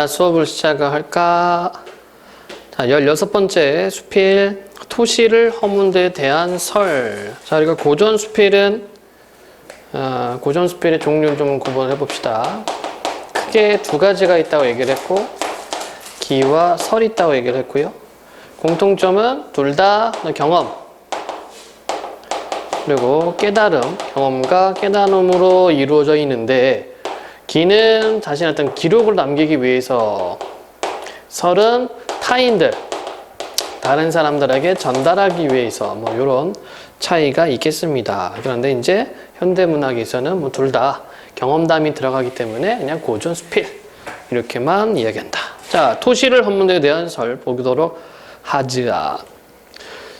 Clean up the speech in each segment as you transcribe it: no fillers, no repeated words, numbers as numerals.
자, 수업을 시작할까? 자, 16번째 수필, 토시를 허문 데 대한 설. 자, 우리가 고전 수필의 종류를 좀 구분해 봅시다. 크게 두 가지가 있다고 얘기를 했고, 기와 설이 있다고 얘기를 했고요. 공통점은 둘 다 경험, 그리고 깨달음, 경험과 깨달음으로 이루어져 있는데, 기는 자신의 어떤 기록을 남기기 위해서, 설은 타인들, 다른 사람들에게 전달하기 위해서 뭐 이런 차이가 있겠습니다. 그런데 이제 현대문학에서는 뭐 둘 다 경험담이 들어가기 때문에 그냥 고전 수필 이렇게만 이야기한다. 자, 토시를 헌문에 대한 설 보도록 하지아.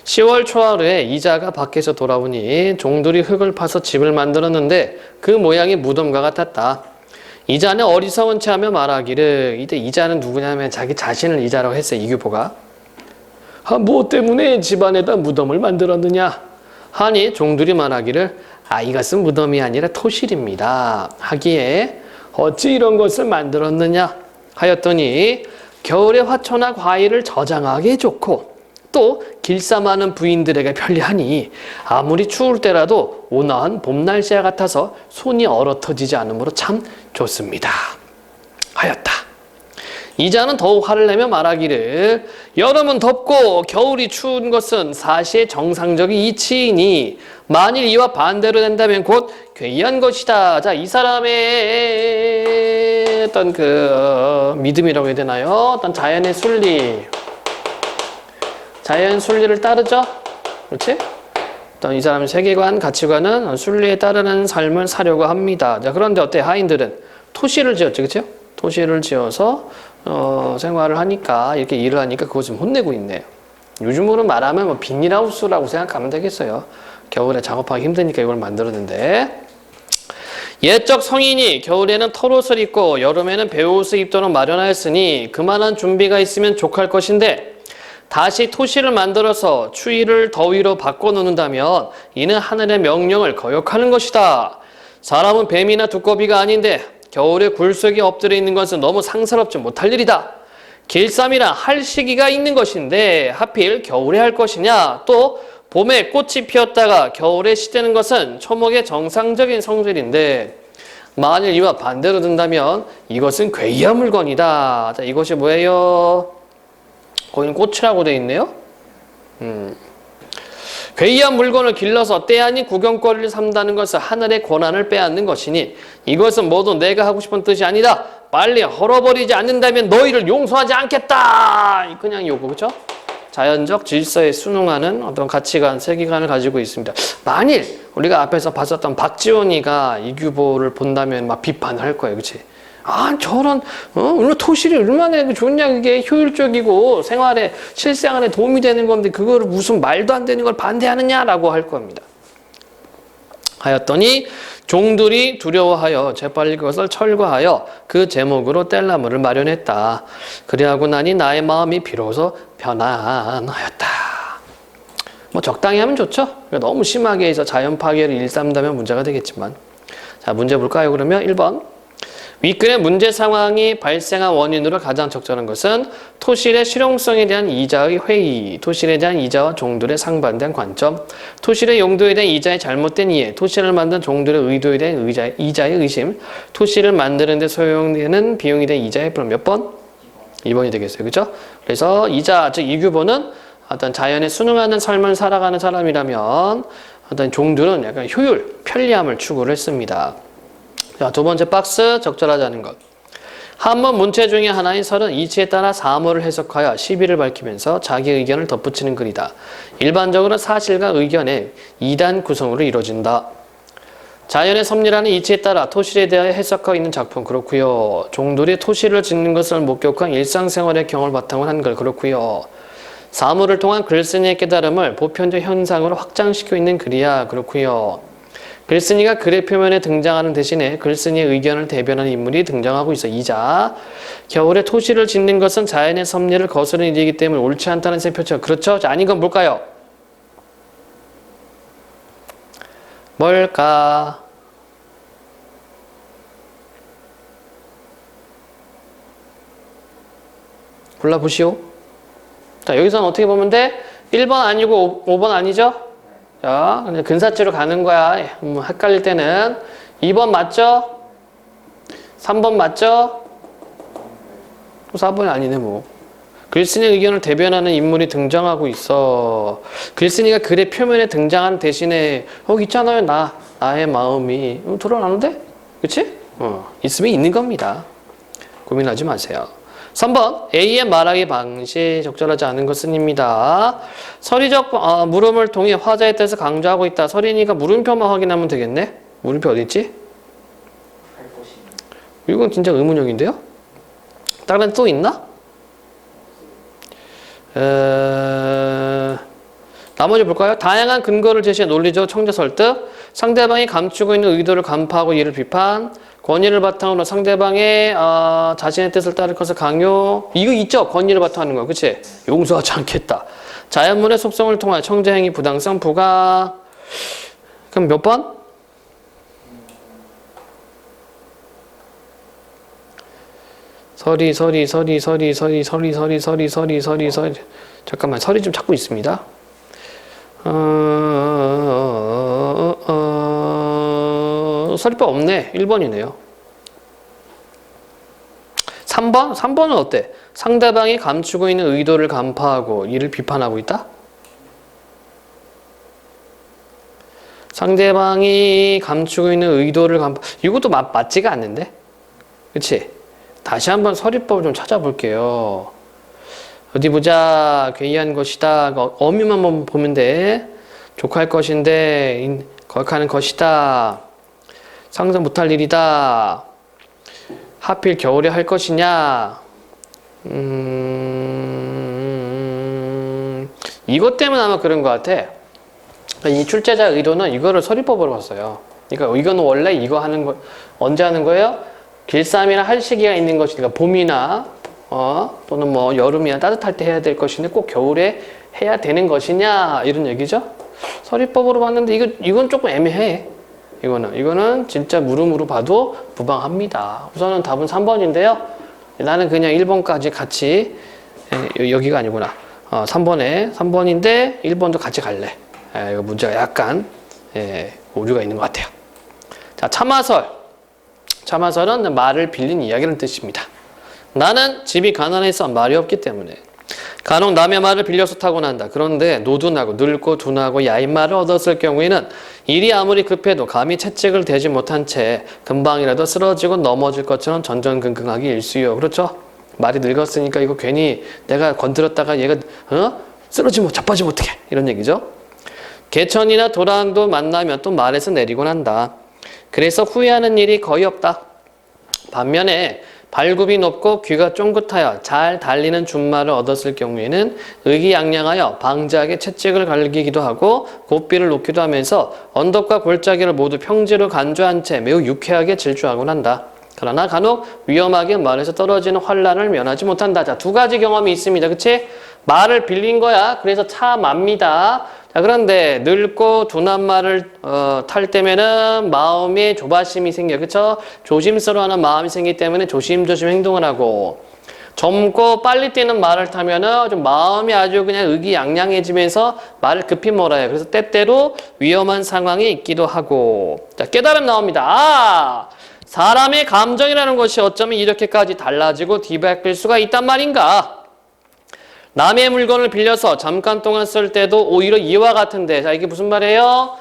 10월 초하루에 이자가 밖에서 돌아오니 종들이 흙을 파서 집을 만들었는데 그 모양이 무덤과 같았다. 이자는 어리석은 체하며 말하기를, 이때 이자는 누구냐면 자기 자신을 이자라고 했어요. 이규보가. 뭐 때문에 집안에다 무덤을 만들었느냐 하니 종들이 말하기를, 이것은 무덤이 아니라 토실입니다 하기에, 어찌 이런 것을 만들었느냐 하였더니 겨울에 화초나 과일을 저장하기에 좋고 또 길쌈하는 부인들에게 편리하니 아무리 추울 때라도 온화한 봄 날씨와 같아서 손이 얼어터지지 않으므로 참 좋습니다 하였다. 이자는 더욱 화를 내며 말하기를, 여름은 덥고 겨울이 추운 것은 사시의 정상적인 이치이니 만일 이와 반대로 된다면 곧 괴이한 것이다. 자, 이 사람의 어떤 믿음이라고 해야 되나요? 어떤 자연의 순리, 자연 순리를 따르죠? 그렇지? 어떤 이 사람의 세계관, 가치관은 순리에 따르는 삶을 사려고 합니다. 자, 그런데 어때? 하인들은 토시를 지었죠, 그렇죠? 토시를 지어서 생활을 하니까, 이렇게 일을 하니까 그거 좀 혼내고 있네요. 요즘으로 말하면 뭐 비닐하우스라고 생각하면 되겠어요. 겨울에 작업하기 힘드니까 이걸 만들었는데, 옛적 성인이 겨울에는 털옷을 입고 여름에는 배옷을 입도록 마련하였으니 그만한 준비가 있으면 족할 것인데, 다시 토시를 만들어서 추위를 더위로 바꿔놓는다면 이는 하늘의 명령을 거역하는 것이다. 사람은 뱀이나 두꺼비가 아닌데 겨울에 굴 속에 엎드려 있는 것은 너무 상스럽지 못할 일이다. 길쌈이란 할 시기가 있는 것인데 하필 겨울에 할 것이냐. 또 봄에 꽃이 피었다가 겨울에 시드는 것은 초목의 정상적인 성질인데 만일 이와 반대로 든다면 이것은 괴이한 물건이다. 자, 이것이 뭐예요? 거기는 꽃이라고 되어 있네요. 괴이한 물건을 길러서 때 아닌 구경거리를 삼다는 것은 하늘의 권한을 빼앗는 것이니 이것은 모두 내가 하고 싶은 뜻이 아니다. 빨리 헐어버리지 않는다면 너희를 용서하지 않겠다. 그냥 요거, 그렇죠? 자연적 질서에 순응하는 어떤 가치관, 세계관을 가지고 있습니다. 만일 우리가 앞에서 봤었던 박지원이가 이규보를 본다면 막 비판을 할 거예요, 그렇지? 저런 얼마나 토실이 얼마나 좋냐, 그게 효율적이고 생활에 실생활에 도움이 되는 건데 그거를 무슨 말도 안 되는 걸 반대하느냐라고 할 겁니다. 하였더니 종들이 두려워하여 재빨리 그것을 철거하여 그 제목으로 뗄나무를 마련했다. 그리하고 나니 나의 마음이 비로소 편안하였다. 뭐 적당히 하면 좋죠. 너무 심하게 해서 자연 파괴를 일삼다면 문제가 되겠지만, 자, 문제 볼까요? 그러면 1번. 윗글의 문제 상황이 발생한 원인으로 가장 적절한 것은 토실의 실용성에 대한 이자의 회의, 토실에 대한 이자와 종들의 상반된 관점, 토실의 용도에 대한 이자의 잘못된 이해, 토실을 만든 종들의 의도에 대한 이자의 의심, 토실을 만드는 데 소요되는 비용에 대한 이자의 불안. 몇 번? 2번이 되겠어요. 그렇죠? 그래서 이자, 즉 이규보는 어떤 자연에 순응하는 삶을 살아가는 사람이라면 어떤 종들은 약간 효율, 편리함을 추구를 했습니다. 자, 두 번째 박스, 적절하지 않은 것. 한문 문체 중에 하나인 설은 이치에 따라 사물을 해석하여 시비를 밝히면서 자기 의견을 덧붙이는 글이다. 일반적으로 사실과 의견의 2단 구성으로 이루어진다. 자연의 섭리라는 이치에 따라 토실에 대하여 해석하고 있는 작품, 그렇고요. 종들이 토실을 짓는 것을 목격한 일상생활의 경험을 바탕으로 한 글, 그렇고요. 사물을 통한 글쓴이의 깨달음을 보편적 현상으로 확장시키고 있는 글이야, 그렇고요. 글쓴이가 글의 표면에 등장하는 대신에 글쓴이의 의견을 대변하는 인물이 등장하고 있어. 이자. 겨울에 토시를 짓는 것은 자연의 섭리를 거스르는 일이기 때문에 옳지 않다는 셈 표죠. 그렇죠? 자, 아닌 건 뭘까요? 뭘까? 골라보시오. 자, 여기서는 어떻게 보면 돼? 1번 아니고 5번 아니죠? 자, 이제 근사치로 가는 거야. 헷갈릴 때는. 2번 맞죠? 3번 맞죠? 4번이 아니네 뭐. 글쓴이의 의견을 대변하는 인물이 등장하고 있어. 글쓴이가 글의 표면에 등장한 대신에 있잖아요. 나의 마음이 드러나는데? 그치? 있으면 있는 겁니다. 고민하지 마세요. 3번 A의 말하기 방식 적절하지 않은 것은입니다. 서리적 물음을 통해 화자의 뜻을 강조하고 있다. 서린이가 물음표만 확인하면 되겠네? 물음표 어디 있지? 이건 진짜 의문형인데요? 다른 또 있나? 나머지 볼까요? 다양한 근거를 제시해 논리적 청재 설득, 상대방이 감추고 있는 의도를 간파하고 이를 비판, 권위를 바탕으로 상대방의 자신의 뜻을 따를 것을 강요. 이거 있죠? 권위를 바탕으로 하는 거, 그치? 용서하지 않겠다. 자연문의 속성을 통하여 청재행위 부당성 부가. 그럼 몇 번? 서리. 잠깐만, 서리 좀 찾고 있습니다. 서리법 없네. 1번이네요. 3번? 3번은 어때? 상대방이 감추고 있는 의도를 간파하고 이를 비판하고 있다? 상대방이 감추고 있는 의도를 이것도 맞지가 않는데? 그치? 다시 한번 서리법을 좀 찾아볼게요. 어디 보자. 괴이한 것이다. 어미만 한번 보면 돼. 족할 것인데 거역하는 것이다. 상상 못할 일이다. 하필 겨울에 할 것이냐. 이것 때문에 아마 그런 것 같아. 이 출제자 의도는 이거를 서리법으로 봤어요. 그러니까 이거는 원래 이거 하는 거 언제 하는 거예요? 길쌈이나 할 시기가 있는 것이니까 봄이나 또는 뭐 여름이나 따뜻할 때 해야 될 것인데 꼭 겨울에 해야 되는 것이냐 이런 얘기죠. 서리법으로 봤는데 이건 조금 애매해. 이거는 진짜 물음으로 봐도 무방합니다. 우선은 답은 3번인데요. 나는 그냥 1번까지 같이 여기가 아니구나. 3번인데 1번도 같이 갈래. 이거 문제가 약간 오류가 있는 것 같아요. 자, 참화설은 말을 빌린 이야기라는 뜻입니다. 나는 집이 가난해서 말이 없기 때문에 간혹 남의 말을 빌려서 타고난다. 그런데 노둔하고 늙고 둔하고 야인 말을 얻었을 경우에는 일이 아무리 급해도 감히 채찍을 대지 못한 채 금방이라도 쓰러지고 넘어질 것처럼 전전긍긍하기 일쑤요. 그렇죠? 말이 늙었으니까 이거 괜히 내가 건드렸다가 얘가 쓰러지면 자빠지면 어떡해. 이런 얘기죠. 개천이나 도랑도 만나면 또 말에서 내리곤 한다. 그래서 후회하는 일이 거의 없다. 반면에 발굽이 높고 귀가 쫑긋하여 잘 달리는 준말을 얻었을 경우에는 의기양양하여 방자하게 채찍을 갈기기도 하고 고삐를 놓기도 하면서 언덕과 골짜기를 모두 평지로 간주한 채 매우 유쾌하게 질주하곤 한다. 그러나 간혹 위험하게 말에서 떨어지는 환란을 면하지 못한다. 자, 두 가지 경험이 있습니다. 그치? 말을 빌린 거야. 그래서 참합니다. 자, 그런데 늙고 둔한 말을 탈 때면은 마음에 조바심이 생겨. 그쵸? 조심스러워하는 마음이 생기기 때문에 조심조심 행동을 하고, 젊고 빨리 뛰는 말을 타면은 좀 마음이 아주 그냥 의기양양해지면서 말을 급히 몰아요. 그래서 때때로 위험한 상황이 있기도 하고. 자, 깨달음 나옵니다. 사람의 감정이라는 것이 어쩌면 이렇게까지 달라지고 뒤바뀔 수가 있단 말인가? 남의 물건을 빌려서 잠깐 동안 쓸 때도 오히려 이와 같은데, 자, 이게 무슨 말이에요?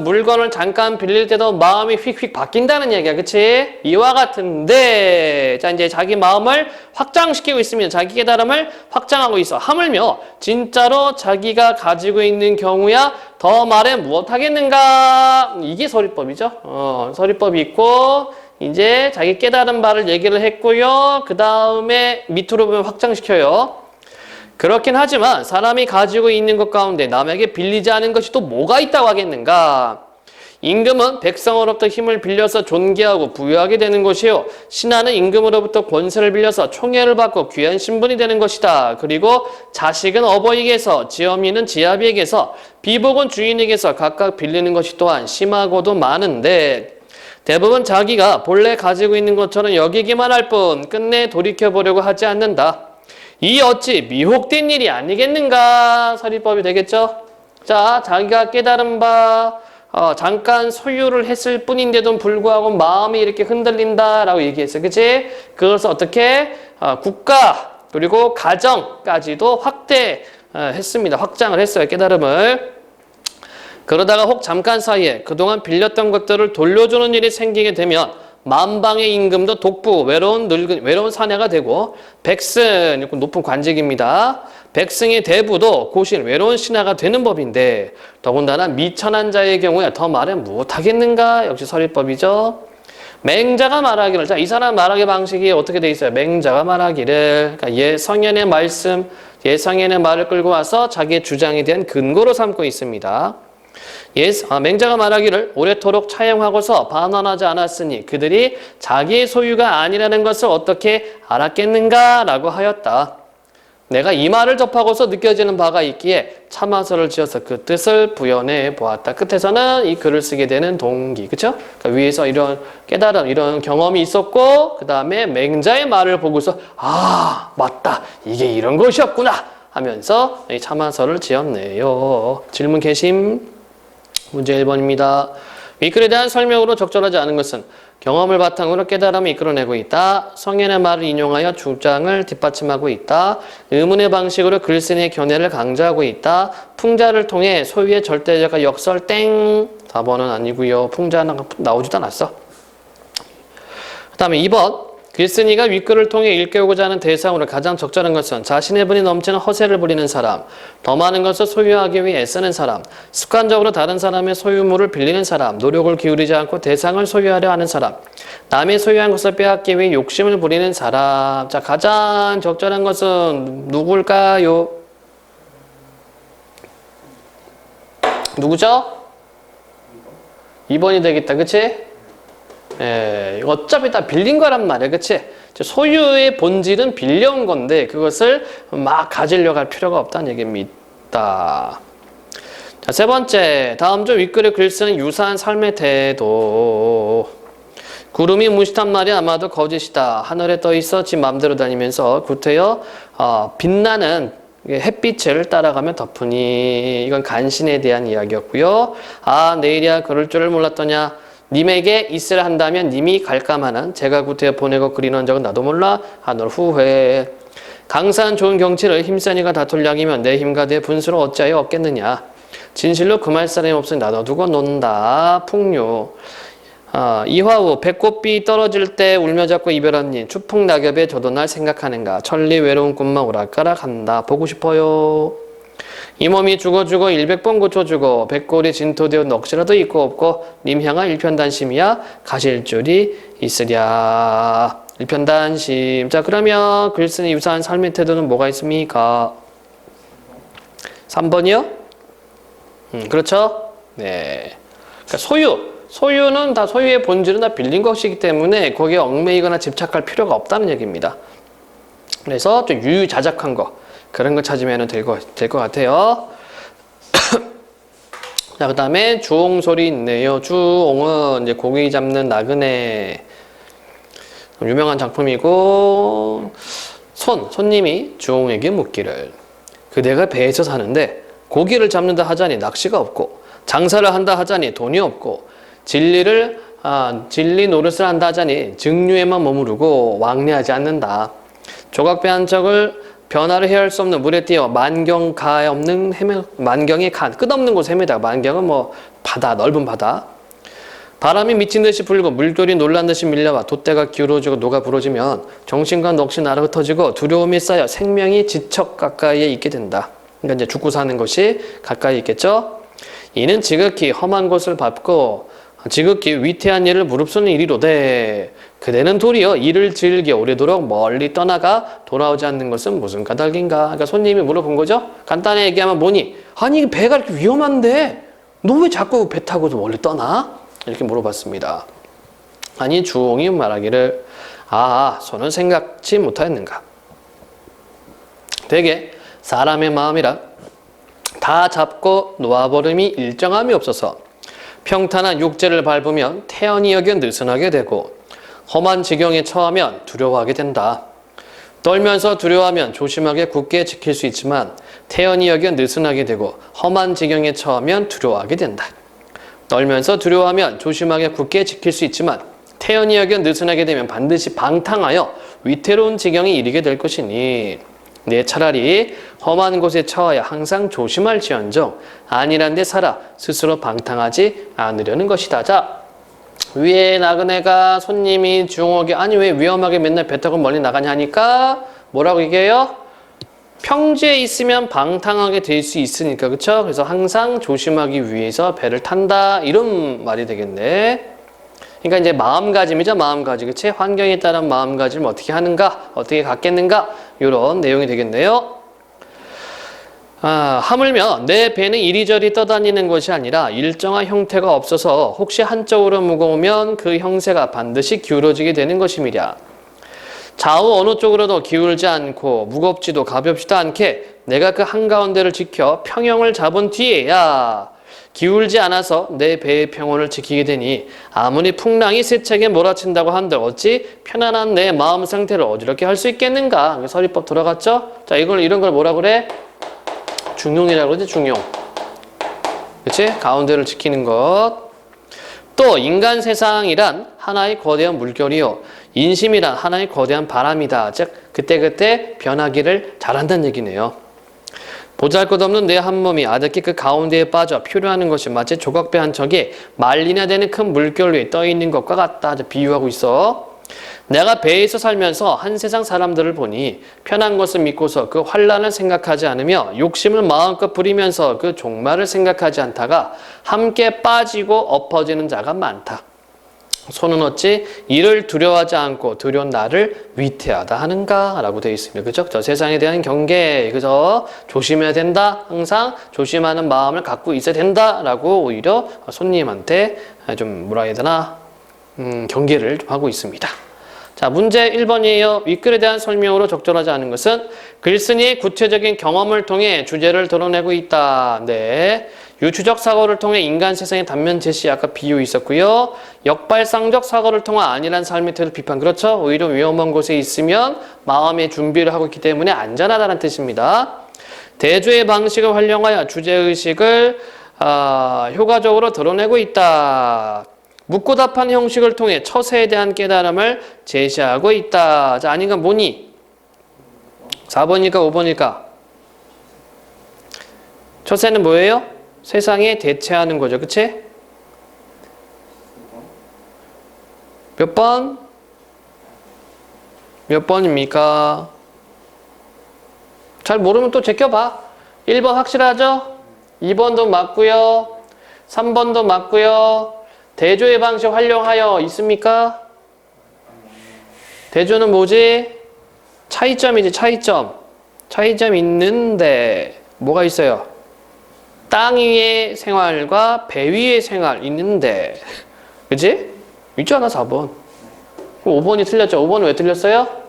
물건을 잠깐 빌릴 때도 마음이 휙휙 바뀐다는 얘기야. 그치? 이와 같은데, 자, 이제 자기 마음을 확장시키고 있으면 자기 깨달음을 확장하고 있어. 하물며 진짜로 자기가 가지고 있는 경우야 더 말해 무엇 하겠는가? 이게 서리법이죠. 서리법이 있고 이제 자기 깨달은 바를 얘기를 했고요. 그 다음에 밑으로 보면 확장시켜요. 그렇긴 하지만 사람이 가지고 있는 것 가운데 남에게 빌리지 않은 것이 또 뭐가 있다고 하겠는가? 임금은 백성으로부터 힘을 빌려서 존귀하고 부유하게 되는 것이요. 신하는 임금으로부터 권세를 빌려서 총애를 받고 귀한 신분이 되는 것이다. 그리고 자식은 어버이에게서, 지어미는 지아비에게서, 비복은 주인에게서 각각 빌리는 것이 또한 심하고도 많은데, 대부분 자기가 본래 가지고 있는 것처럼 여기기만 할 뿐 끝내 돌이켜보려고 하지 않는다. 이 어찌 미혹된 일이 아니겠는가? 서리법이 되겠죠? 자, 자기가 깨달은 바 잠깐 소유를 했을 뿐인데도 불구하고 마음이 이렇게 흔들린다라고 얘기했어요. 그치? 그것을 어떻게 국가 그리고 가정까지도 확대했습니다. 확장을 했어요. 깨달음을. 그러다가 혹 잠깐 사이에 그동안 빌렸던 것들을 돌려주는 일이 생기게 되면 만방의 임금도 독부, 외로운 사내가 되고 백승, 높은 관직입니다. 백승의 대부도 고신, 외로운 신하가 되는 법인데 더군다나 미천한 자의 경우에 더 말해 무엇하겠는가? 역시 서리법이죠. 맹자가 말하기를, 자, 이 사람 말하기 방식이 어떻게 돼 있어요? 맹자가 말하기를, 그러니까 예성현의 말씀, 예성현의 말을 끌고 와서 자기의 주장에 대한 근거로 삼고 있습니다. 맹자가 말하기를 오래도록 차용하고서 반환하지 않았으니 그들이 자기의 소유가 아니라는 것을 어떻게 알았겠는가? 라고 하였다. 내가 이 말을 접하고서 느껴지는 바가 있기에 참화서를 지어서 그 뜻을 부연해 보았다. 끝에서는 이 글을 쓰게 되는 동기, 그쵸? 그러니까 위에서 이런 깨달음, 이런 경험이 있었고 그 다음에 맹자의 말을 보고서 아, 맞다. 이게 이런 것이었구나 하면서 이 참화서를 지었네요. 질문 계심? 문제 1번입니다. 윗글에 대한 설명으로 적절하지 않은 것은 경험을 바탕으로 깨달음을 이끌어내고 있다. 성현의 말을 인용하여 주장을 뒷받침하고 있다. 의문의 방식으로 글쓴이의 견해를 강조하고 있다. 풍자를 통해 소유의 절대적과 역설 땡. 4번은 아니고요. 풍자는 나오지도 않았어. 그 다음에 2번. 글쓴이가 윗글을 통해 일깨우고자 하는 대상으로 가장 적절한 것은 자신의 분이 넘치는 허세를 부리는 사람, 더 많은 것을 소유하기 위해 애쓰는 사람, 습관적으로 다른 사람의 소유물을 빌리는 사람, 노력을 기울이지 않고 대상을 소유하려 하는 사람, 남의 소유한 것을 빼앗기 위해 욕심을 부리는 사람. 자, 가장 적절한 것은 누굴까요? 누구죠? 2번이 되겠다. 그치? 예, 어차피 다 빌린 거란 말이야. 그치? 소유의 본질은 빌려온 건데 그것을 막 가지려고 할 필요가 없다는 얘기입니다. 자, 세 번째. 다음 중 윗글에 글 쓰는 유사한 삶의 태도. 구름이 무심한 말이 아마도 거짓이다. 하늘에 떠 있어 지 맘대로 다니면서 구태여 빛나는 햇빛을 따라가며 덮으니. 이건 간신에 대한 이야기였고요. 아, 내일이야 그럴 줄을 몰랐더냐. 님에게 있으라 한다면 님이 갈까마는 제가 구태여 보내고 그리는 적은 나도 몰라 하늘 후회. 강산 좋은 경치를 힘센이가 다툴 양이면 내 힘과 내 분수를 어찌하여 얻겠느냐. 진실로 금할 사람이 없으니 나눠두고 논다. 풍류. 이화후 배꼽비 떨어질 때 울며 잡고 이별한 니 추풍 낙엽에 저도 날 생각하는가. 천리 외로운 꿈만 오락가락 한다. 보고 싶어요. 이 몸이 죽어 일백번 고쳐주고 백골이 진토되어 넋이라도 있고 없고 님 향한 일편단심이야 가실 줄이 있으랴. 일편단심. 자, 그러면 글쓴이 유사한 삶의 태도는 뭐가 있습니까? 3번이요? 그렇죠? 네. 그러니까 소유는 다 소유의 본질은 다 빌린 것이기 때문에 거기에 얽매이거나 집착할 필요가 없다는 얘기입니다. 그래서 좀 유유자적한 거 그런 거 찾으면 될 것 같아요. 자, 그 다음에 주옹 소리 있네요. 주옹은 이제 고기 잡는 나그네. 유명한 작품이고, 손님이 주옹에게 묻기를. 그대가 배에서 사는데 고기를 잡는다 하자니 낚시가 없고, 장사를 한다 하자니 돈이 없고, 진리 노릇을 한다 하자니 증류에만 머무르고 왕래하지 않는다. 조각배 한 척을 변화를 헤아릴 수 없는 물에 띄어 만경의 끝없는 곳에 헤매다. 만경은 뭐 바다, 넓은 바다. 바람이 미친 듯이 불고 물결이 놀란 듯이 밀려와 돛대가 기울어지고 녹아 부러지면 정신과 넋이 날아 흩어지고 두려움이 쌓여 생명이 지척 가까이에 있게 된다. 그러니까 이제 죽고 사는 것이 가까이 있겠죠. 이는 지극히 험한 곳을 밟고 지극히 위태한 일을 무릅쓰는 일이로되 그대는 도리어 이를 즐겨 오래도록 멀리 떠나가 돌아오지 않는 것은 무슨 까닭인가. 그러니까 손님이 물어본 거죠. 간단히 얘기하면 뭐니? 아니 배가 이렇게 위험한데 너 왜 자꾸 배 타고도 멀리 떠나? 이렇게 물어봤습니다. 아니 주옹이 말하기를 손은 생각지 못하였는가. 되게 사람의 마음이라 다 잡고 놓아버림이 일정함이 없어서 평탄한 육재를 밟으면 태연히 여겨 느슨하게 되고 험한 지경에 처하면 두려워하게 된다. 떨면서 두려워하면 조심하게 굳게 지킬 수 있지만 태연히 여겨 느슨하게 되고 험한 지경에 처하면 두려워하게 된다. 떨면서 두려워하면 조심하게 굳게 지킬 수 있지만 태연히 여겨 느슨하게 되면 반드시 방탕하여 위태로운 지경에 이르게 될 것이니 내 차라리 험한 곳에 처하여 항상 조심할지언정 아니란 데 살아 스스로 방탕하지 않으려는 것이다. 자, 위에 나그네가 손님이 중옥에 아니 왜 위험하게 맨날 배 타고 멀리 나가냐 하니까 뭐라고 얘기해요? 평지에 있으면 방탕하게 될 수 있으니까, 그쵸? 그래서 항상 조심하기 위해서 배를 탄다 이런 말이 되겠네. 그러니까 이제 마음가짐이죠. 마음가짐. 그치? 환경에 따른 마음가짐을 어떻게 하는가, 어떻게 갖겠는가 이런 내용이 되겠네요. 하물며 내 배는 이리저리 떠다니는 것이 아니라 일정한 형태가 없어서 혹시 한쪽으로 무거우면 그 형세가 반드시 기울어지게 되는 것임이랴. 좌우 어느 쪽으로도 기울지 않고 무겁지도 가볍지도 않게 내가 그 한가운데를 지켜 평형을 잡은 뒤에야 기울지 않아서 내 배의 평온을 지키게 되니 아무리 풍랑이 세차게 몰아친다고 한들 어찌 편안한 내 마음 상태를 어지럽게 할 수 있겠는가. 서리법 돌아갔죠? 자, 이런 걸 뭐라 그래? 중용이라고 그러지, 중용. 그치? 가운데를 지키는 것. 또 인간 세상이란 하나의 거대한 물결이요 인심이란 하나의 거대한 바람이다. 즉 그때그때 변하기를 잘한다는 얘기네요. 보잘것없는 내 한 몸이 아득히 그 가운데에 빠져 표류하는 것이 마치 조각배 한 척이 말리나 되는 큰 물결 위에 떠있는 것과 같다. 비유하고 있어. 내가 배에서 살면서 한 세상 사람들을 보니 편한 것을 믿고서 그 환난을 생각하지 않으며 욕심을 마음껏 부리면서 그 종말을 생각하지 않다가 함께 빠지고 엎어지는 자가 많다. 소는 어찌 이를 두려워하지 않고 두려운 나를 위태하다 하는가? 라고 되어 있습니다. 그죠? 저 세상에 대한 경계, 그죠? 조심해야 된다. 항상 조심하는 마음을 갖고 있어야 된다. 라고 오히려 손님한테 좀 뭐라 해야 되나? 경계를 좀 하고 있습니다. 자, 문제 1번이에요. 윗글에 대한 설명으로 적절하지 않은 것은 글쓴이의 구체적인 경험을 통해 주제를 드러내고 있다. 네. 유추적 사고를 통해 인간 세상의 단면 제시, 아까 비유 있었고요. 역발상적 사고를 통한 안일한 삶의 태도 비판. 그렇죠? 오히려 위험한 곳에 있으면 마음의 준비를 하고 있기 때문에 안전하다는 뜻입니다. 대조의 방식을 활용하여 주제의식을 효과적으로 드러내고 있다. 묻고 답한 형식을 통해 처세에 대한 깨달음을 제시하고 있다. 자, 아닌가 뭐니? 4번일까 5번일까? 처세는 뭐예요? 세상에 대체하는 거죠. 그치? 몇 번? 몇 번입니까? 잘 모르면 또 제껴봐. 1번 확실하죠? 2번도 맞고요. 3번도 맞고요. 대조의 방식 활용하여 있습니까? 대조는 뭐지? 차이점이지, 차이점. 차이점 있는데 뭐가 있어요? 땅 위의 생활과 배 위의 생활 있는데, 그치? 있잖아, 4번. 5번이 틀렸죠? 5번은 왜 틀렸어요?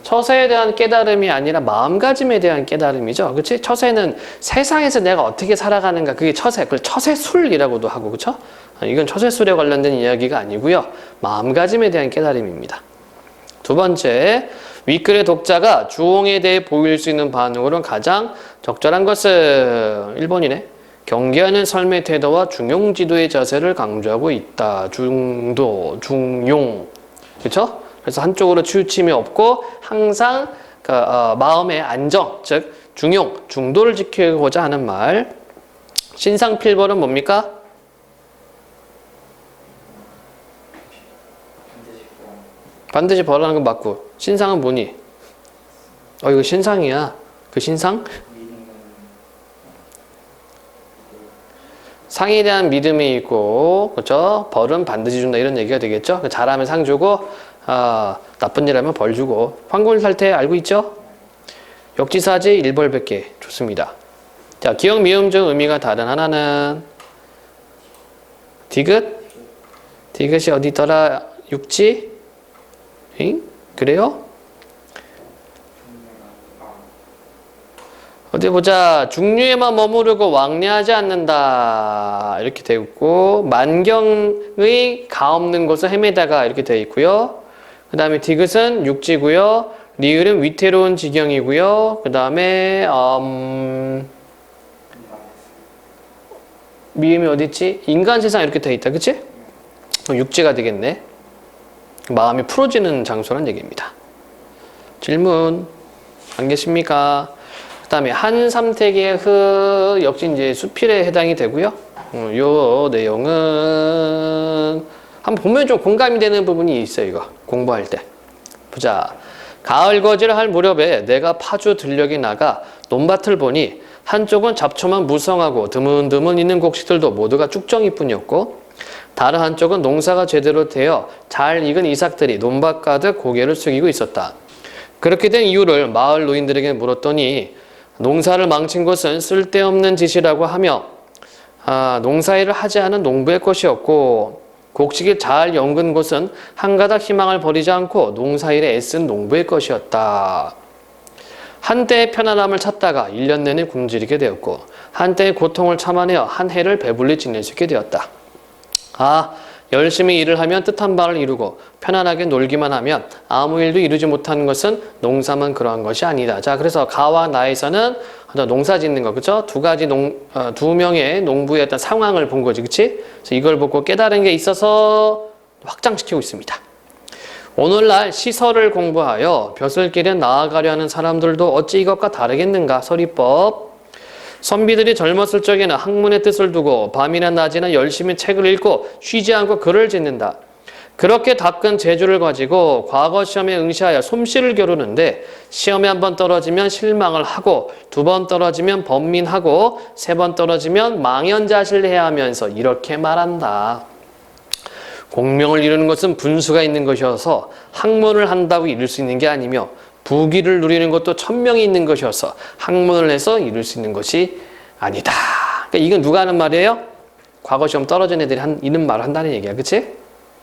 처세에 대한 깨달음이 아니라 마음가짐에 대한 깨달음이죠. 그치? 처세는 세상에서 내가 어떻게 살아가는가, 그게 처세. 그걸 처세술이라고도 하고, 그쵸? 이건 처세술에 관련된 이야기가 아니고요. 마음가짐에 대한 깨달음입니다. 두 번째, 윗글의 독자가 주홍에 대해 보일 수 있는 반응으로는 가장 적절한 것은 1번이네. 경계하는 삶의 태도와 중용지도의 자세를 강조하고 있다. 중도, 중용. 그렇죠? 그래서 한쪽으로 치우침이 없고 항상 마음의 안정, 즉 중용, 중도를 지키고자 하는 말. 신상필벌은 뭡니까? 반드시 벌하는 건 맞고. 신상은 뭐니? 이거 신상이야. 그 신상? 상에 대한 믿음이 있고, 그렇죠? 벌은 반드시 준다 이런 얘기가 되겠죠? 잘하면 상 주고, 나쁜 일 하면 벌 주고. 황골탈태 알고 있죠? 역지사지 일벌백계. 좋습니다. 자, 기역, 미음 중 의미가 다른 하나는 디귿? 디귿이 어디 있더라? 육지? 응? 그래요? 어디 보자. 중류에만 머무르고 왕래하지 않는다. 이렇게 되어 있고, 만경의 가없는 곳을 헤매다가 이렇게 되어 있고요. 그 다음에 디귿은 육지고요. 리을은 위태로운 지경이고요. 그 다음에 미음이 어딨지? 인간 세상 이렇게 돼 있다. 그치? 육지가 되겠네. 마음이 풀어지는 장소란 얘기입니다. 질문 안 계십니까? 그 다음에 한삼택의 흐 역시 이제 수필에 해당이 되고요. 요 내용은 한번 보면 좀 공감이 되는 부분이 있어요. 이거 공부할 때 보자. 가을 거지를 할 무렵에 내가 파주 들녘에 나가 논밭을 보니 한쪽은 잡초만 무성하고 드문드문 있는 곡식들도 모두가 쭉정이뿐이었고 다른 한쪽은 농사가 제대로 되어 잘 익은 이삭들이 논밭 가득 고개를 숙이고 있었다. 그렇게 된 이유를 마을 노인들에게 물었더니 농사를 망친 것은 쓸데없는 짓이라고 하며 농사일을 하지 않은 농부의 것이었고 곡식이 잘 연근 것은 한 가닥 희망을 버리지 않고 농사일에 애쓴 농부의 것이었다. 한때의 편안함을 찾다가 1년 내내 굶주리게 되었고 한때의 고통을 참아내어 한 해를 배불리 지낼 수 있게 되었다. 열심히 일을 하면 뜻한 바를 이루고 편안하게 놀기만 하면 아무 일도 이루지 못하는 것은 농사만 그러한 것이 아니다. 자, 그래서 가와 나에서는 농사 짓는 거, 그죠? 두 명의 농부의 어떤 상황을 본 거지, 그치? 그래서 이걸 보고 깨달은 게 있어서 확장시키고 있습니다. 오늘날 시설을 공부하여 벼슬길에 나아가려 하는 사람들도 어찌 이것과 다르겠는가? 서리법. 선비들이 젊었을 적에는 학문의 뜻을 두고 밤이나 낮이나 열심히 책을 읽고 쉬지 않고 글을 짓는다. 그렇게 닦은 재주를 가지고 과거 시험에 응시하여 솜씨를 겨루는데 시험에 한 번 떨어지면 실망을 하고 두 번 떨어지면 번민하고 세 번 떨어지면 망연자실해야 하면서 이렇게 말한다. 공명을 이루는 것은 분수가 있는 것이어서 학문을 한다고 이룰 수 있는 게 아니며 부귀를 누리는 것도 천명이 있는 것이어서 학문을 해서 이룰 수 있는 것이 아니다. 그러니까 이건 누가 하는 말이에요? 과거 시험 떨어진 애들이 이런 말을 한다는 얘기야. 그치?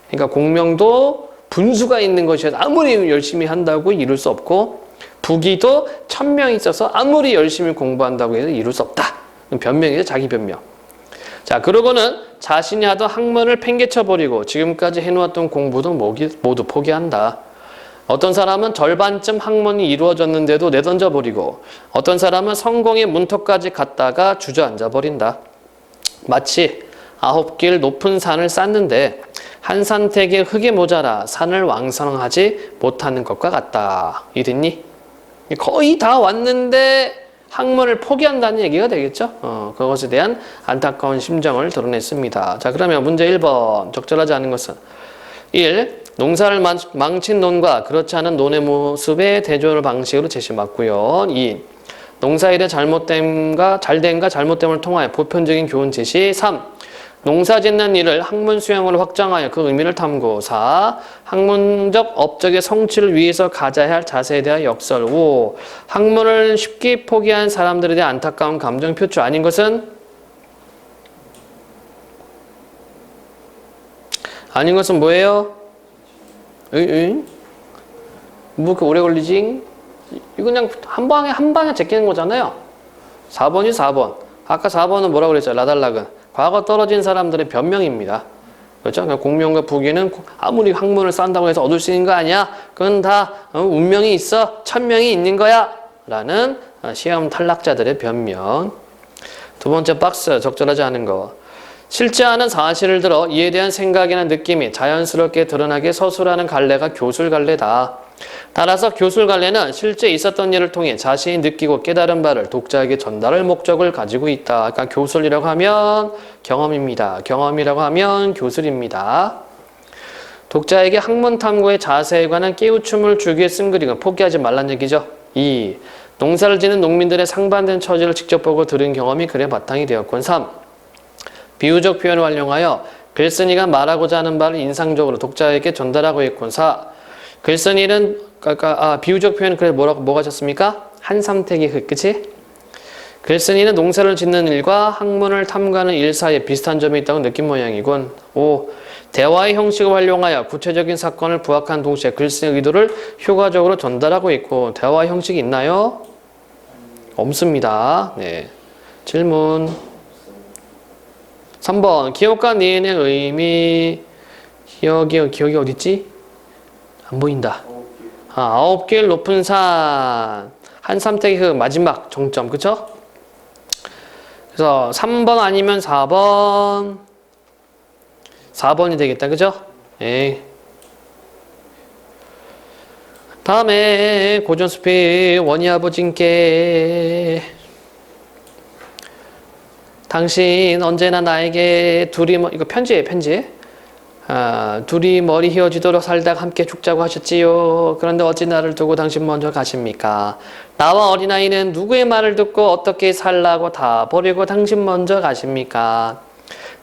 그러니까 공명도 분수가 있는 것이어서 아무리 열심히 한다고 이룰 수 없고 부귀도 천명이 있어서 아무리 열심히 공부한다고 해서 이룰 수 없다. 변명이죠. 자기 변명. 자, 그러고는 자신이 하던 학문을 팽개쳐버리고 지금까지 해놓았던 공부도 모두 포기한다. 어떤 사람은 절반쯤 학문이 이루어졌는데도 내던져버리고 어떤 사람은 성공의 문턱까지 갔다가 주저앉아버린다. 마치 9길 높은 산을 쌓는데 한 산택의 흙이 모자라 산을 완성하지 못하는 것과 같다. 이랬니? 거의 다 왔는데 학문을 포기한다는 얘기가 되겠죠? 그것에 대한 안타까운 심정을 드러냈습니다. 자, 그러면 문제 1번. 적절하지 않은 것은 1. 농사를 망친 논과 그렇지 않은 논의 모습의 대조 방식으로 제시 맞고요. 2. 농사일의 잘못됨과 잘못됨을 통하여 보편적인 교훈 제시. 3. 농사 짓는 일을 학문 수양으로 확장하여 그 의미를 탐구. 4. 학문적 업적의 성취를 위해서 가져야 할 자세에 대한 역설. 5. 학문을 쉽게 포기한 사람들에 대한 안타까운 감정 표출. 아닌 것은? 아닌 것은 뭐예요? 뭐 그렇게 오래 걸리지? 이거 그냥 한 방에 제끼는 거잖아요. 4번이 4번. 아까 4번은 뭐라고 그랬죠? 라달락은. 과거 떨어진 사람들의 변명입니다. 그렇죠? 공명과 부귀는 아무리 학문을 쌓는다고 해서 얻을 수 있는 거 아니야? 그건 다 운명이 있어. 천명이 있는 거야. 라는 시험 탈락자들의 변명. 두 번째 박스, 적절하지 않은 거. 실제 않은 사실을 들어 이에 대한 생각이나 느낌이 자연스럽게 드러나게 서술하는 갈래가 교술갈래다. 따라서 교술갈래는 실제 있었던 일을 통해 자신이 느끼고 깨달은 바를 독자에게 전달할 목적을 가지고 있다. 그러니까 교술이라고 하면 경험입니다. 경험이라고 하면 교술입니다. 독자에게 학문 탐구의 자세에 관한 깨우침을 주기 위해 쓴 글이건 포기하지 말란 얘기죠. 2. 농사를 짓는 농민들의 상반된 처지를 직접 보고 들은 경험이 글의 바탕이 되었군. 3. 비유적 표현을 활용하여 글쓴이가 말하고자 하는 바를 인상적으로 독자에게 전달하고 있군. 4. 글쓴이는 비유적 표현은 그래 뭐가 셨습니까? 한삼택의 흙, 그치? 글쓴이는 농사를 짓는 일과 학문을 탐구하는 일 사이에 비슷한 점이 있다고 느낀 모양이군. 5. 대화의 형식을 활용하여 구체적인 사건을 부합한 동시에 글쓴이의 의도를 효과적으로 전달하고 있고. 대화의 형식이 있나요? 없습니다. 네. 질문. 3번 기억과 니은의 의미. 기억이 어딨지? 안 보인다. 9길 높은 산. 한삼택의 그 마지막 정점. 그쵸? 그래서 3번 아니면 4번. 4번이 되겠다. 그죠? 예. 다음에 고전수필 원희 아버진께 당신 언제나 나에게 이거 편지예요. 편지. 둘이 머리 휘어지도록 살다가 함께 죽자고 하셨지요. 그런데 어찌 나를 두고 당신 먼저 가십니까? 나와 어린아이는 누구의 말을 듣고 어떻게 살라고 다 버리고 당신 먼저 가십니까?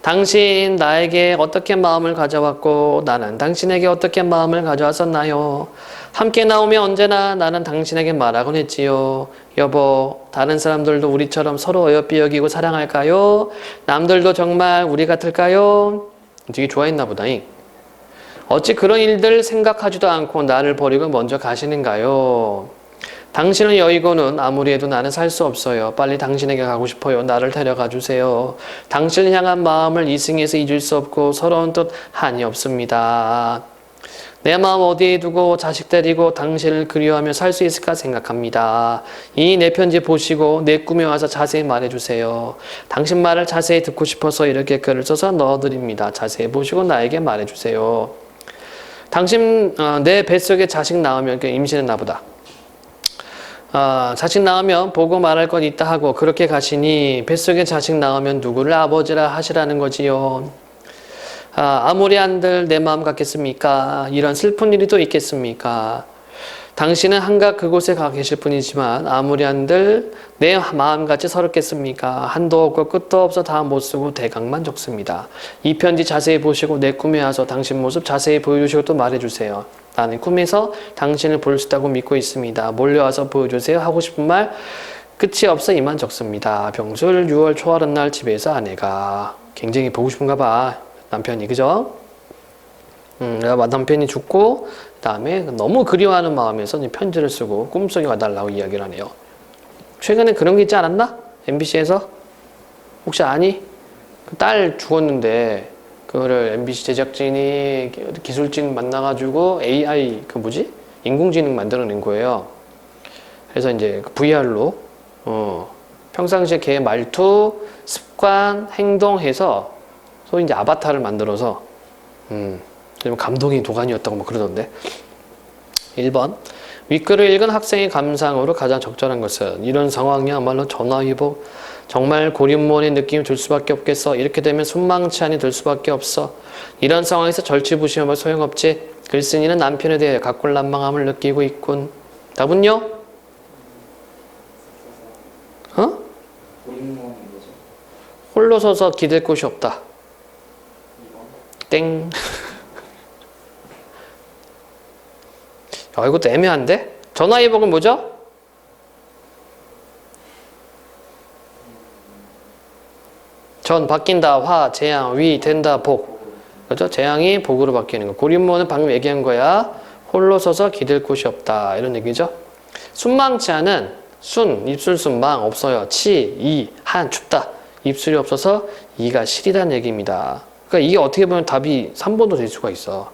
당신 나에게 어떻게 마음을 가져왔고 나는 당신에게 어떻게 마음을 가져왔었나요? 함께 나오면 언제나 나는 당신에게 말하곤 했지요. 여보, 다른 사람들도 우리처럼 서로 어여삐 여기고 사랑할까요? 남들도 정말 우리 같을까요? 되게 좋아했나 보다잉. 어찌 그런 일들 생각하지도 않고 나를 버리고 먼저 가시는가요? 당신은 여의고는 아무리 해도 나는 살 수 없어요. 빨리 당신에게 가고 싶어요. 나를 데려가 주세요. 당신을 향한 마음을 이승에서 잊을 수 없고 서러운 뜻 한이 없습니다. 내 마음 어디에 두고 자식 데리고 당신을 그리워하며 살 수 있을까 생각합니다. 이 내 편지 보시고 내 꿈에 와서 자세히 말해주세요. 당신 말을 자세히 듣고 싶어서 이렇게 글을 써서 넣어드립니다. 자세히 보시고 나에게 말해주세요. 당신 내 뱃속에 자식 나오면 임신했나 보다. 자식 낳으면 보고 말할 것 있다 하고 그렇게 가시니 뱃속에 자식 낳으면 누구를 아버지라 하시라는 거지요. 아무리 한들 내 마음 같겠습니까? 이런 슬픈 일이 또 있겠습니까? 당신은 한갓 그곳에 가 계실 뿐이지만 아무리 한들 내 마음같이 서럽겠습니까? 한도 없고 끝도 없어 다 못쓰고 대강만 적습니다. 이 편지 자세히 보시고 내 꿈에 와서 당신 모습 자세히 보여주시고 또 말해주세요. 나는 꿈에서 당신을 볼 수 있다고 믿고 있습니다. 몰려와서 보여주세요. 하고 싶은 말 끝이 없어 이만 적습니다. 병술 6월 초하룻 날 집에서 아내가 굉장히 보고 싶은가 봐. 남편이 그죠? 남편이 죽고 그다음에 너무 그리워하는 마음에서 편지를 쓰고 꿈속에 와달라고 이야기를 하네요. 최근에 그런 게 있지 않았나? MBC에서? 혹시 아니? 그 딸 죽었는데 그거를 MBC 제작진이 기술진 만나가지고 AI 인공지능 만들어낸 거예요. 그래서 이제 VR로 평상시에 걔 말투, 습관, 행동해서 소위 이제 아바타를 만들어서 감동이 도가니였다고 뭐 그러던데. 1번 윗글을 읽은 학생의 감상으로 가장 적절한 것은 이런 상황이야말로 전화위복 정말 고립무원의 느낌이 들 수밖에 없겠어. 이렇게 되면 순망치한이 들 수밖에 없어. 이런 상황에서 절치부심하면 소용없지. 글쓴이는 남편에 대해 각골난망함을 느끼고 있군. 답은요? 홀로 서서 기댈 곳이 없다. 땡. 이것도 애매한데? 전화위복은 뭐죠? 전 바뀐다, 화, 재앙, 위, 된다, 복. 그죠? 재앙이 복으로 바뀌는 거. 고립무원은 방금 얘기한 거야. 홀로 서서 기댈 곳이 없다. 이런 얘기죠. 순망치한은 입술 순망 없어요. 치, 이, 한, 춥다. 입술이 없어서 이가 시리다는 얘기입니다. 그러니까 이게 어떻게 보면 답이 3번도 될 수가 있어.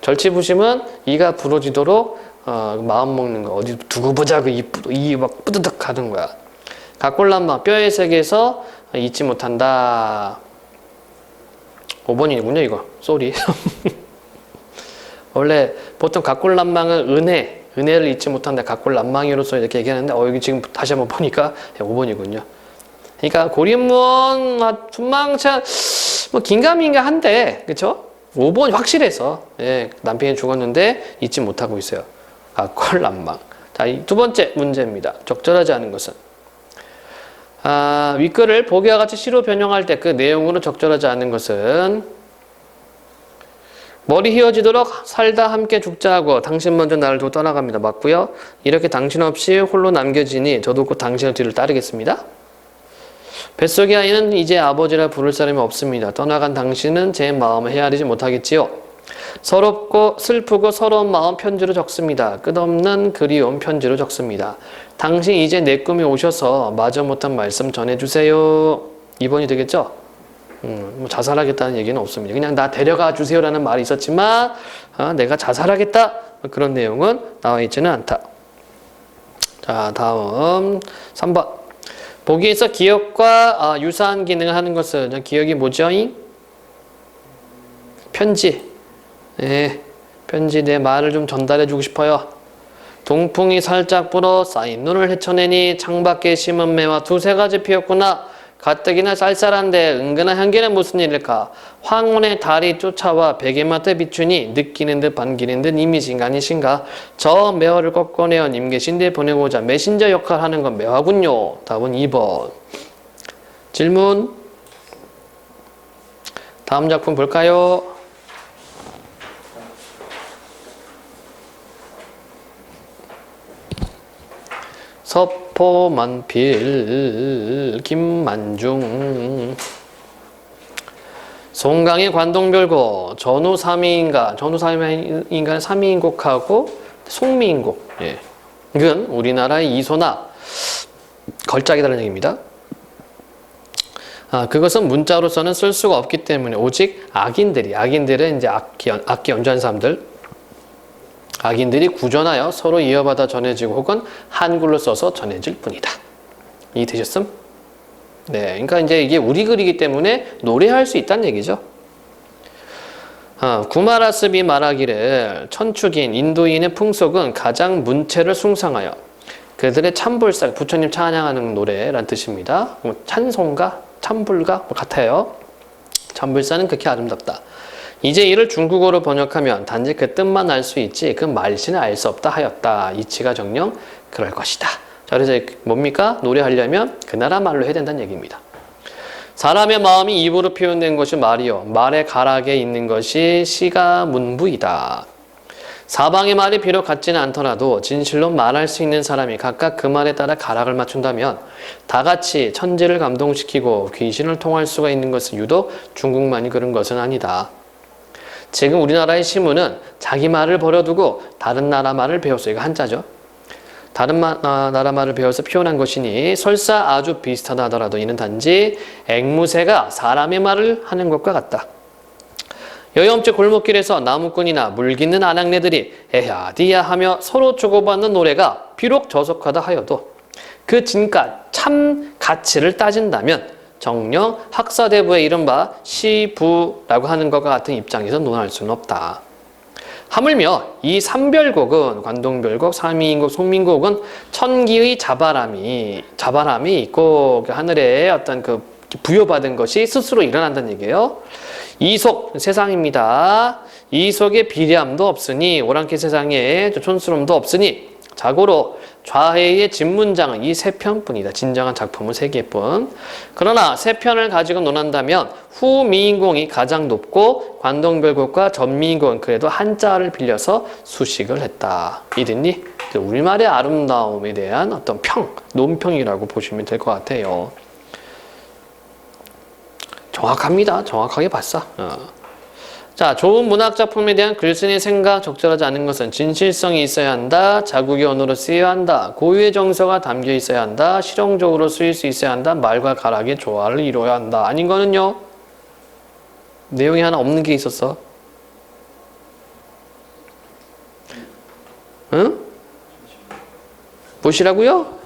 절치부심은 이가 부러지도록 마음 먹는 거. 어디 두고 보자 그 이 막 뿌드득 하는 거야. 각골난망 뼈의 세계에서 잊지 못한다. 5번이군요 이거. 쏘리. 원래 보통 각골난망은 은혜를 잊지 못한다. 각골난망이로서 이렇게 얘기하는데 여기 지금 다시 한번 보니까 5번이군요. 그러니까 고립무원, 순망치한 뭐 긴가민가한데 그쵸? 5번이 확실해서 남편이 죽었는데 잊지 못하고 있어요. 각골난망. 자, 이 두 번째 문제입니다. 적절하지 않은 것은 윗글을 보기와 같이 시로 변형할 때 그 내용으로 적절하지 않은 것은 머리 휘어지도록 살다 함께 죽자 하고 당신 먼저 나를 두고 떠나갑니다. 맞고요. 이렇게 당신 없이 홀로 남겨지니 저도 곧 당신의 뒤를 따르겠습니다. 뱃속의 아이는 이제 아버지라 부를 사람이 없습니다. 떠나간 당신은 제 마음을 헤아리지 못하겠지요. 서럽고 슬프고 서러운 마음 편지로 적습니다. 끝없는 그리움 편지로 적습니다. 당신 이제 내 꿈에 오셔서 마저 못한 말씀 전해주세요. 2번이 되겠죠? 뭐 자살하겠다는 얘기는 없습니다. 그냥 나 데려가 주세요라는 말이 있었지만 내가 자살하겠다 그런 내용은 나와 있지는 않다. 자, 다음 3번. 보기에서 기억과 유사한 기능을 하는 것은 기억이 뭐죠? 편지. 네, 편지 내 말을 좀 전달해 주고 싶어요. 동풍이 살짝 불어 쌓인 눈을 헤쳐내니 창밖에 심은 매화 두세 가지 피었구나. 가뜩이나 쌀쌀한데 은근한 향기는 무슨 일일까? 황혼의 달이 쫓아와 베개맡에 비추니 느끼는 듯 반기는 듯 이미신가 아니신가? 저 매화를 꺾어내어 님 계신 데 보내고자 메신저 역할 하는 건 매화군요. 답은 2번. 질문. 다음 작품 볼까요? 서포만필 김만중 송강의 관동별곡 전후 3위인가 전후 3위인가 3위인곡하고 송미인곡 예. 이건 우리나라의 이소나 걸작이라는 얘기입니다. 그것은 문자로서는 쓸 수가 없기 때문에 오직 악인들은 이제 악기 연주하는 사람들 악인들이 구전하여 서로 이어받아 전해지고 혹은 한글로 써서 전해질 뿐이다. 이해되셨음? 네, 그러니까 이제 이게 우리 글이기 때문에 노래할 수 있다는 얘기죠. 구마라스비 말하기를 천축인 인도인의 풍속은 가장 문체를 숭상하여 그들의 참불사, 부처님 찬양하는 노래란 뜻입니다. 찬송가, 참불가 같아요. 참불사는 극히 아름답다. 이제 이를 중국어로 번역하면 단지 그 뜻만 알 수 있지 그 말씨는 알 수 없다 하였다. 이치가 정녕 그럴 것이다. 자, 그래서 뭡니까? 노래하려면 그 나라 말로 해야 된다는 얘기입니다. 사람의 마음이 입으로 표현된 것이 말이요 말의 가락에 있는 것이 시가 문부이다. 사방의 말이 비록 같지는 않더라도 진실로 말할 수 있는 사람이 각각 그 말에 따라 가락을 맞춘다면 다같이 천지를 감동시키고 귀신을 통할 수가 있는 것은 유독 중국만이 그런 것은 아니다. 지금 우리나라의 시문은 자기 말을 버려두고 다른 나라 말을 배웠어요. 이거 한자죠. 다른 나라 말을 배워서 표현한 것이니 설사 아주 비슷하다 하더라도 이는 단지 앵무새가 사람의 말을 하는 것과 같다. 여염제 골목길에서 나무꾼이나 물깃는 아낙네들이 에야디야 하며 서로 주고받는 노래가 비록 저속하다 하여도 그 진가 참 가치를 따진다면 정녕 학사대부의 이른바 시부라고 하는 것과 같은 입장에서 논할 수는 없다. 하물며 이 삼별곡은 관동별곡, 삼위인곡, 송민곡은 천기의 자바람이 있고 하늘에 어떤 그 부여받은 것이 스스로 일어난다는 얘기예요. 이속 세상입니다. 이속에 비례함도 없으니 오랑캐 세상에 촌스러움도 없으니 자고로 좌해의 진문장은 이 세 편뿐이다. 진정한 작품은 세 개뿐. 그러나 세 편을 가지고 논한다면 후미인공이 가장 높고 관동별곡과 전미인공은 그래도 한자를 빌려서 수식을 했다. 이랬니? 우리말의 아름다움에 대한 어떤 논평이라고 보시면 될 것 같아요. 정확합니다. 정확하게 봤어. 자, 좋은 문학작품에 대한 글쓴이의 생각 적절하지 않은 것은 진실성이 있어야 한다. 자국의 언어로 쓰여야 한다. 고유의 정서가 담겨 있어야 한다. 실용적으로 쓰일 수 있어야 한다. 말과 가락의 조화를 이루어야 한다. 아닌 거는요. 내용이 하나 없는 게 있었어. 응? 무엇이라고요?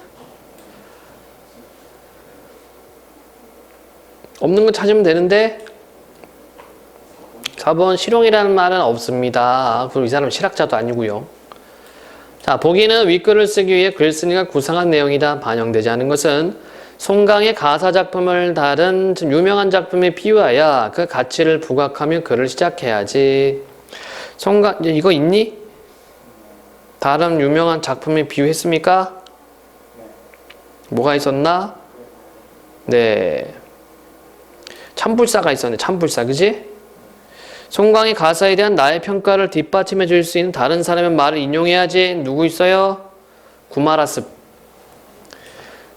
없는 거 찾으면 되는데 4번 실용이라는 말은 없습니다. 그리고 이 사람은 실학자도 아니고요. 자, 보기는 윗글을 쓰기 위해 글쓴이가 구상한 내용이다. 반영되지 않은 것은 송강의 가사작품을 다른 유명한 작품에 비유하여 그 가치를 부각하며 글을 시작해야지. 송강 이거 있니? 다른 유명한 작품에 비유했습니까? 뭐가 있었나? 네. 참불사가 있었네. 참불사, 그지? 송강의 가사에 대한 나의 평가를 뒷받침해 줄 수 있는 다른 사람의 말을 인용해야지. 누구 있어요? 구마라습.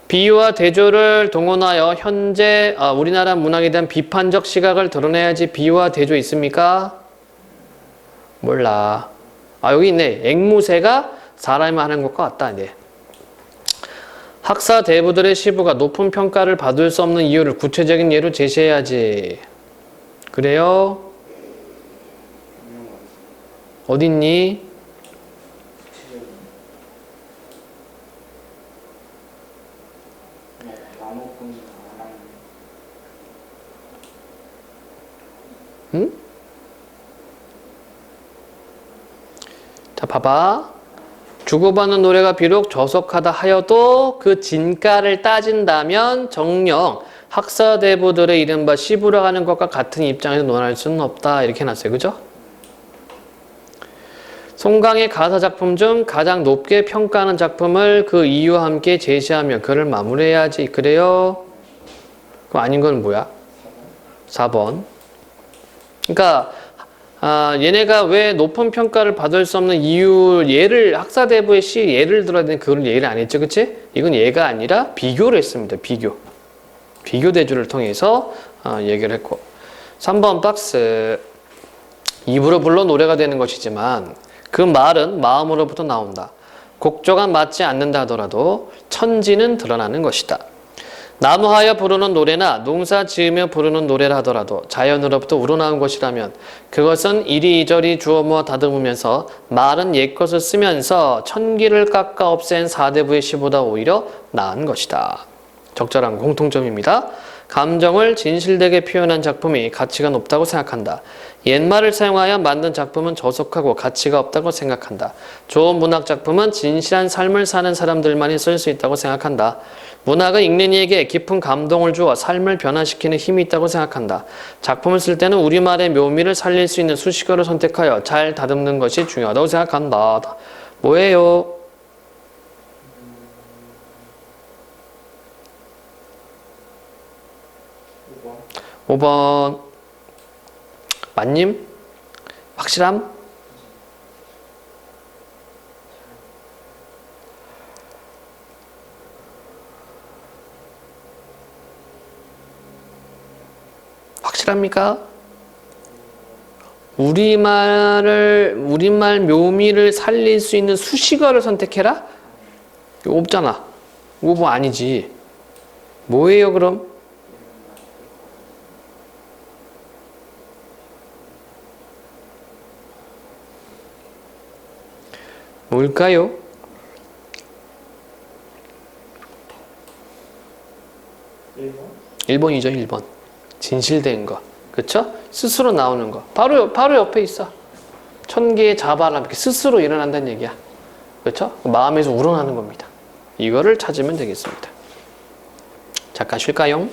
비유와 대조를 동원하여 현재 우리나라 문학에 대한 비판적 시각을 드러내야지. 비유와 대조 있습니까? 몰라. 여기 있네. 앵무새가 사람이 하는 것과 같다. 네. 학사 대부들의 시부가 높은 평가를 받을 수 없는 이유를 구체적인 예로 제시해야지. 그래요? 어딨니? 응? 자, 봐봐. 주고받는 노래가 비록 저속하다 하여도 그 진가를 따진다면 정녕 학사대부들의 이른바 시부라 하는 것과 같은 입장에서 논할 수는 없다. 이렇게 해놨어요. 그죠? 송강의 가사작품 중 가장 높게 평가하는 작품을 그 이유와 함께 제시하며 글을 마무리해야지. 그래요? 그럼 아닌 건 뭐야? 4번. 그러니까 얘네가 왜 높은 평가를 받을 수 없는 이유, 예를 학사대부의 시 예를 들어야 되는 그걸 예를 안 했죠. 그치? 이건 예가 아니라 비교를 했습니다. 비교 대조를 통해서 얘기를 했고. 3번 박스. 입으로 불러 노래가 되는 것이지만 그 말은 마음으로부터 나온다. 곡조가 맞지 않는다 하더라도 천지는 드러나는 것이다. 나무하여 부르는 노래나 농사 지으며 부르는 노래라 하더라도 자연으로부터 우러나온 것이라면 그것은 이리저리 주워 모아 다듬으면서 말은 옛것을 쓰면서 천기를 깎아 없앤 사대부의 시보다 오히려 나은 것이다. 적절한 공통점입니다. 감정을 진실되게 표현한 작품이 가치가 높다고 생각한다. 옛말을 사용하여 만든 작품은 저속하고 가치가 없다고 생각한다. 좋은 문학 작품은 진실한 삶을 사는 사람들만이 쓸 수 있다고 생각한다. 문학은 읽는 이에게 깊은 감동을 주어 삶을 변화시키는 힘이 있다고 생각한다. 작품을 쓸 때는 우리말의 묘미를 살릴 수 있는 수식어를 선택하여 잘 다듬는 것이 중요하다고 생각한다. 뭐예요? 오 번 맞님? 확실함? 확실합니까? 우리말 묘미를 살릴 수 있는 수식어를 선택해라? 이거 없잖아. 이거 뭐 아니지. 뭐예요 그럼? 뭘까요? 1번이죠, 1번. 진실된 거. 그쵸? 스스로 나오는 거. 바로 옆에 있어. 천개의 자바람. 이렇게 스스로 일어난다는 얘기야. 그쵸? 마음에서 우러나는 겁니다. 이거를 찾으면 되겠습니다. 잠깐 쉴까요?